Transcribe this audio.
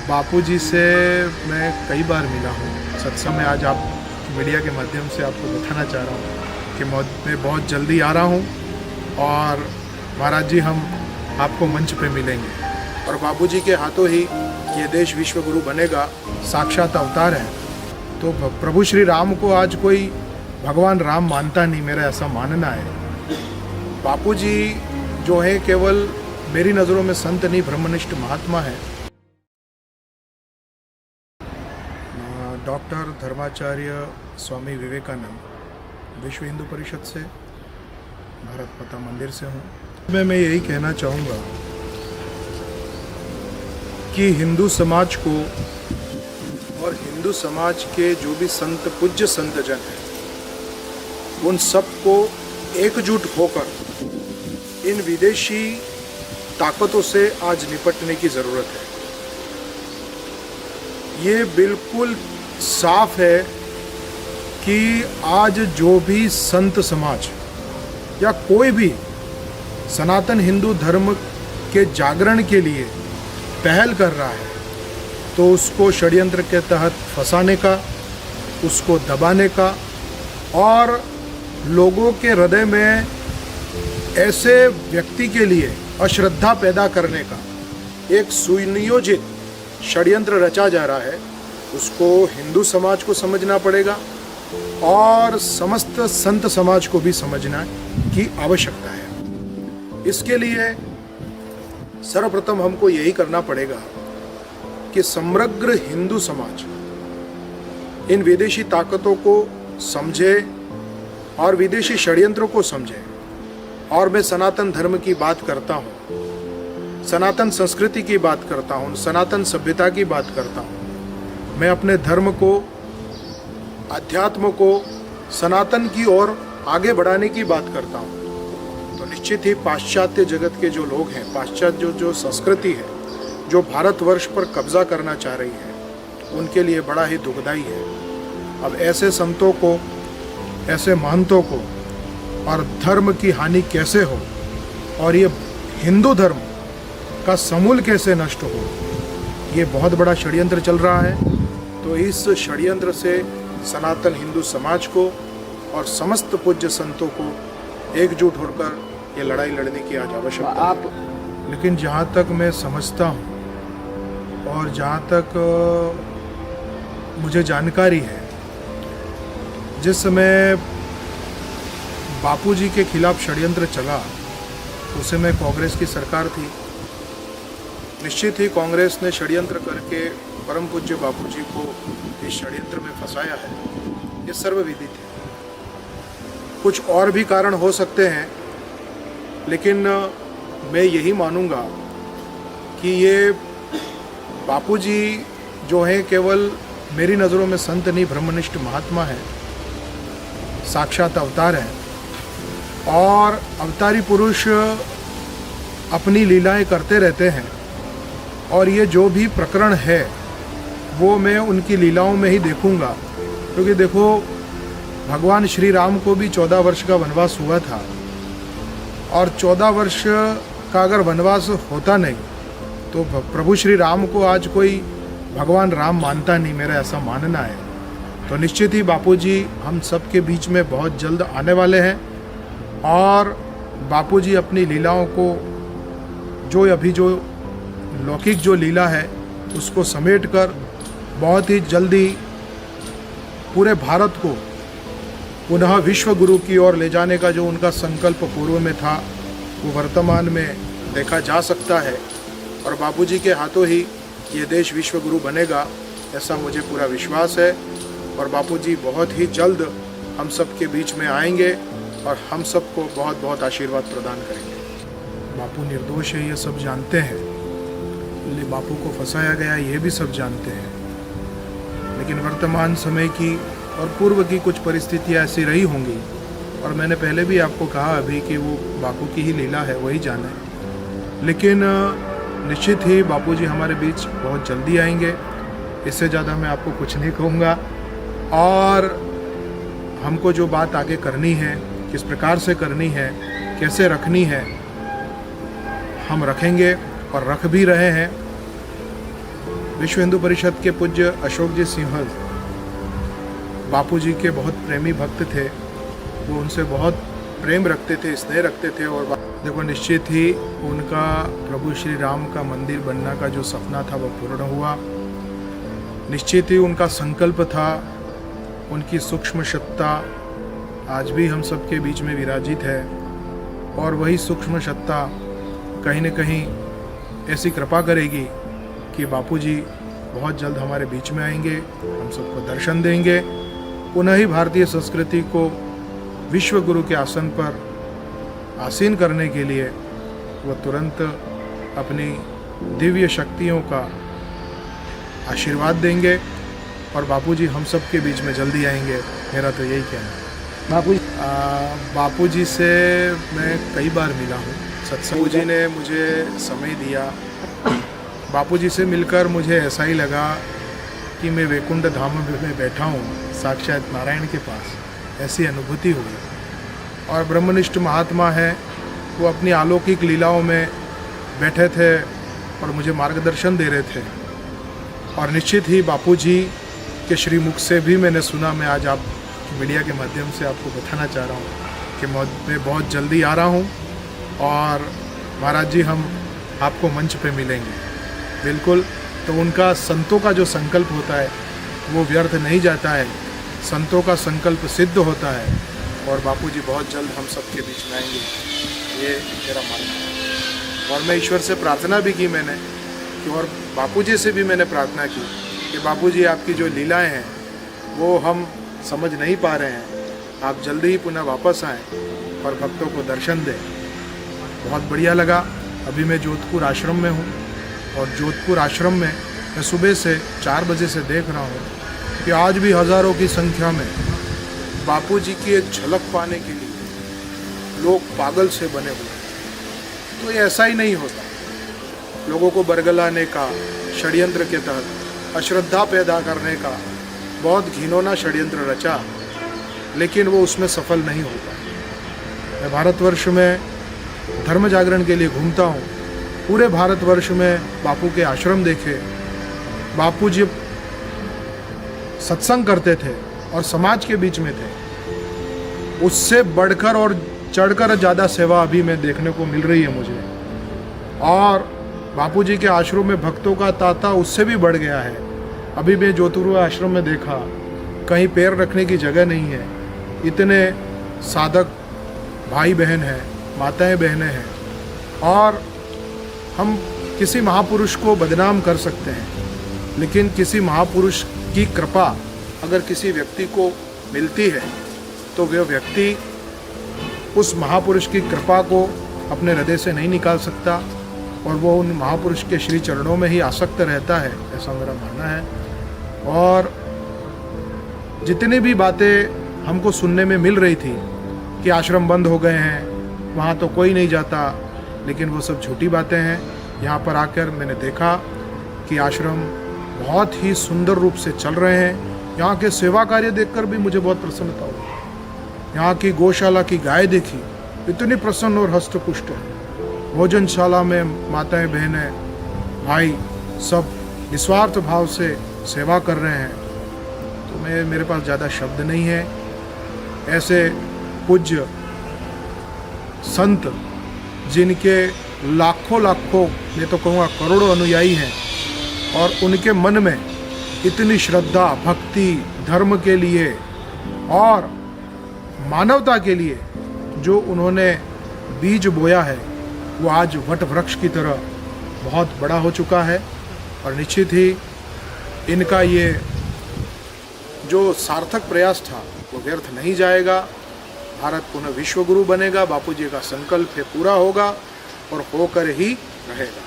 बापूजी से मैं कई बार मिला हूँ। सत्संग में आज आप मीडिया के माध्यम से आपको बताना चाह रहा हूँ कि मैं बहुत जल्दी आ रहा हूँ और महाराज जी हम आपको मंच पे मिलेंगे। और बापूजी के हाथों ही ये देश विश्व गुरु बनेगा, साक्षात अवतार है। तो प्रभु श्री राम को आज कोई भगवान राम मानता नहीं, मेरा ऐसा मानना है। बापूजी जो है केवल मेरी नज़रों में संत नहीं, ब्रह्मनिष्ठ महात्मा है। डॉक्टर धर्माचार्य स्वामी विवेकानंद विश्व हिंदू परिषद से, भारत माता मंदिर से हूँ। मैं यही कहना चाहूँगा कि हिंदू समाज को और हिंदू समाज के जो भी संत, पूज्य संत जन हैं, उन सबको एकजुट होकर इन विदेशी ताकतों से आज निपटने की ज़रूरत है। ये बिल्कुल साफ है कि आज जो भी संत समाज या कोई भी सनातन हिंदू धर्म के जागरण के लिए पहल कर रहा है, तो उसको षड्यंत्र के तहत फंसाने का, उसको दबाने का और लोगों के हृदय में ऐसे व्यक्ति के लिए अश्रद्धा पैदा करने का एक सुनियोजित षड्यंत्र रचा जा रहा है। उसको हिंदू समाज को समझना पड़ेगा और समस्त संत समाज को भी समझना की आवश्यकता है। इसके लिए सर्वप्रथम हमको यही करना पड़ेगा कि समग्र हिंदू समाज इन विदेशी ताकतों को समझे और विदेशी षड्यंत्रों को समझे। और मैं सनातन धर्म की बात करता हूँ, सनातन संस्कृति की बात करता हूँ, सनातन सभ्यता की बात करता हूँ। मैं अपने धर्म को, अध्यात्म को सनातन की ओर आगे बढ़ाने की बात करता हूँ। तो निश्चित ही पाश्चात्य जगत के जो लोग हैं, पाश्चात्य जो संस्कृति है, जो भारतवर्ष पर कब्जा करना चाह रही है, उनके लिए बड़ा ही दुखदाई है। अब ऐसे संतों को, ऐसे महंतों को और धर्म की हानि कैसे हो और ये हिंदू धर्म का समूल कैसे नष्ट हो, ये बहुत बड़ा षड्यंत्र चल रहा है। तो इस षड्यंत्र से सनातन हिंदू समाज को और समस्त पूज्य संतों को एकजुट होकर ये लड़ाई लड़ने की आज आवश्यकता है। लेकिन जहाँ तक मैं समझता हूँ और जहाँ तक मुझे जानकारी है, जिस समय बापूजी के खिलाफ षड्यंत्र चला उस समय कांग्रेस की सरकार थी। निश्चित ही कांग्रेस ने षड्यंत्र करके परम पूज्य बापूजी को इस षड्यंत्र में फंसाया है, ये सर्वविदित है। कुछ और भी कारण हो सकते हैं, लेकिन मैं यही मानूंगा कि ये बापूजी जो हैं केवल मेरी नज़रों में संत नहीं, ब्रह्मनिष्ठ महात्मा है, साक्षात अवतार है। और अवतारी पुरुष अपनी लीलाएं करते रहते हैं और ये जो भी प्रकरण है वो मैं उनकी लीलाओं में ही देखूंगा। क्योंकि देखो, भगवान श्री राम को भी 14 वर्ष का वनवास हुआ था और 14 वर्ष का अगर वनवास होता नहीं तो प्रभु श्री राम को आज कोई भगवान राम मानता नहीं, मेरा ऐसा मानना है। तो निश्चित ही बापूजी हम सब के बीच में बहुत जल्द आने वाले हैं और बापूजी अपनी लीलाओं को, जो अभी जो लौकिक जो लीला है उसको समेटकर बहुत ही जल्दी पूरे भारत को पुनः विश्व गुरु की ओर ले जाने का जो उनका संकल्प पूर्व में था, वो वर्तमान में देखा जा सकता है। और बापूजी के हाथों ही ये देश विश्व गुरु बनेगा, ऐसा मुझे पूरा विश्वास है। और बापूजी बहुत ही जल्द हम सब के बीच में आएंगे और हम सबको बहुत बहुत आशीर्वाद प्रदान करेंगे। बापू निर्दोष है, ये सब जानते हैं। बापू को फंसाया गया, ये भी सब जानते हैं। लेकिन वर्तमान समय की और पूर्व की कुछ परिस्थितियाँ ऐसी रही होंगी, और मैंने पहले भी आपको कहा अभी कि वो बापू की ही लीला है, वही जाने। लेकिन निश्चित ही बापूजी हमारे बीच बहुत जल्दी आएंगे। इससे ज़्यादा मैं आपको कुछ नहीं कहूँगा। और हमको जो बात आगे करनी है, किस प्रकार से करनी है, कैसे रखनी है, हम रखेंगे और रख भी रहे हैं। विश्व हिंदू परिषद के पूज्य अशोक जी सिंहल बापूजी के बहुत प्रेमी भक्त थे। वो उनसे बहुत प्रेम रखते थे, स्नेह रखते थे। और देखो, निश्चित ही उनका प्रभु श्री राम का मंदिर बनना का जो सपना था वो पूर्ण हुआ। निश्चित ही उनका संकल्प था, उनकी सूक्ष्म सत्ता आज भी हम सबके बीच में विराजित है। और वही सूक्ष्म सत्ता कहीं न कहीं ऐसी कृपा करेगी कि बापूजी बहुत जल्द हमारे बीच में आएंगे, हम सबको दर्शन देंगे। पुनः ही भारतीय संस्कृति को विश्व गुरु के आसन पर आसीन करने के लिए वो तुरंत अपनी दिव्य शक्तियों का आशीर्वाद देंगे और बापूजी हम सब के बीच में जल्दी आएंगे। मेरा तो यही कहना है। बापूजी से मैं कई बार मिला हूँ। सत्संग जी ने मुझे समय दिया। बापूजी से मिलकर मुझे ऐसा ही लगा कि मैं वैकुंठ धाम में बैठा हूँ, साक्षात नारायण के पास, ऐसी अनुभूति हुई। और ब्रह्मनिष्ठ महात्मा है, वो अपनी अलौकिक लीलाओं में बैठे थे और मुझे मार्गदर्शन दे रहे थे। और निश्चित ही बापूजी के श्रीमुख से भी मैंने सुना। मैं आज आप मीडिया के माध्यम से आपको बताना चाह रहा हूँ कि मैं बहुत जल्दी आ रहा हूँ और महाराज जी हम आपको मंच पे मिलेंगे। बिल्कुल। तो उनका संतों का जो संकल्प होता है वो व्यर्थ नहीं जाता है, संतों का संकल्प सिद्ध होता है। और बापूजी बहुत जल्द हम सबके बीच में आएंगे, ये मेरा मानना है। और मैं ईश्वर से प्रार्थना भी की मैंने कि, और बापूजी से भी मैंने प्रार्थना की कि बापूजी आपकी जो लीलाएं हैं वो हम समझ नहीं पा रहे हैं, आप जल्दी ही पुनः वापस आएँ और भक्तों को दर्शन दें। बहुत बढ़िया लगा। अभी मैं जोधपुर आश्रम में हूँ और जोधपुर आश्रम में मैं सुबह से 4 बजे से देख रहा हूँ कि आज भी हज़ारों की संख्या में बापूजी की एक झलक पाने के लिए लोग पागल से बने हुए हैं। तो ये ऐसा ही नहीं होता। लोगों को बरगलाने का षड्यंत्र के तहत अश्रद्धा पैदा करने का बहुत घिनौना षड्यंत्र रचा, लेकिन वो उसमें सफल नहीं होता। मैं भारतवर्ष में धर्म जागरण के लिए घूमता हूँ। पूरे भारतवर्ष में बापू के आश्रम देखे। बापू जी सत्संग करते थे और समाज के बीच में थे। उससे बढ़कर और चढ़कर ज़्यादा सेवा अभी में देखने को मिल रही है मुझे। और बापू जी के आश्रम में भक्तों का तांता उससे भी बढ़ गया है। अभी मैं जोधपुर आश्रम में देखा, कहीं पैर रखने की जगह नहीं है। इतने साधक भाई बहन हैं, माताएं बहनें हैं। और हम किसी महापुरुष को बदनाम कर सकते हैं, लेकिन किसी महापुरुष की कृपा अगर किसी व्यक्ति को मिलती है तो वह व्यक्ति उस महापुरुष की कृपा को अपने हृदय से नहीं निकाल सकता और वो उन महापुरुष के श्री चरणों में ही आसक्त रहता है, ऐसा मेरा मानना है। और जितनी भी बातें हमको सुनने में मिल रही थी कि आश्रम बंद हो गए हैं, वहाँ तो कोई नहीं जाता, लेकिन वो सब झूठी बातें हैं। यहाँ पर आकर मैंने देखा कि आश्रम बहुत ही सुंदर रूप से चल रहे हैं। यहाँ के सेवा कार्य देखकर भी मुझे बहुत प्रसन्नता हुई। यहाँ की गौशाला की गाय देखी, इतनी प्रसन्न और हष्टपुष्ट है। भोजनशाला में माताएं बहनें भाई सब निस्वार्थ भाव से सेवा कर रहे हैं। तो मेरे पास ज़्यादा शब्द नहीं है। ऐसे पूज्य संत जिनके लाखों मैं तो कहूँगा करोड़ों अनुयायी हैं और उनके मन में इतनी श्रद्धा भक्ति धर्म के लिए और मानवता के लिए जो उन्होंने बीज बोया है वो आज वट वृक्ष की तरह बहुत बड़ा हो चुका है। और निश्चित ही इनका ये जो सार्थक प्रयास था वो व्यर्थ नहीं जाएगा। भारत पुनः विश्व गुरु बनेगा। बापूजी का संकल्प है पूरा होगा और होकर ही रहेगा।